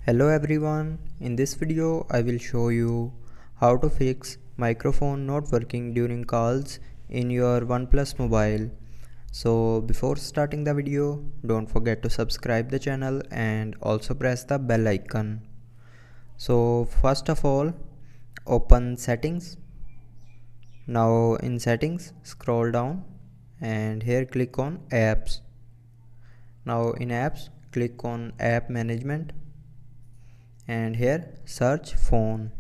Hello everyone, in this video I will show you how to fix microphone not working during calls in your Oneplus mobile. So before starting the video, don't forget to subscribe the channel and also press the bell icon. So first of all, open settings. Now in settings, scroll down and here click on apps. Now in apps, click on app management and here search phone.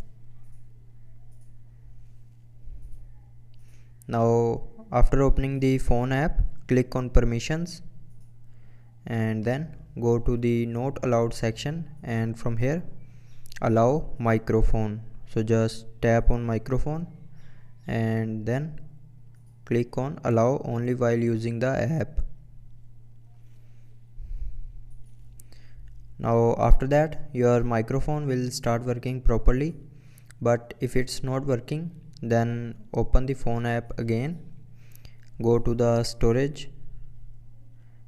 Now after opening the phone app, click on permissions and then go to the not allowed section, and from here allow microphone. So just tap on microphone and then click on allow only while using the app. Now after that your microphone will start working properly, but if it's not working then open the phone app again, go to the storage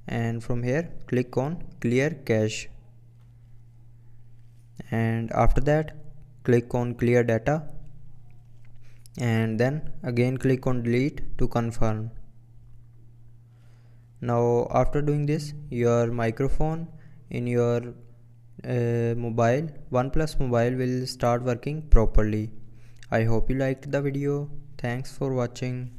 and from here click on clear cache, and after that click on clear data and then again click on delete to confirm. Now after doing this, your microphone in your OnePlus mobile will start working properly. I hope you liked the video. Thanks for watching.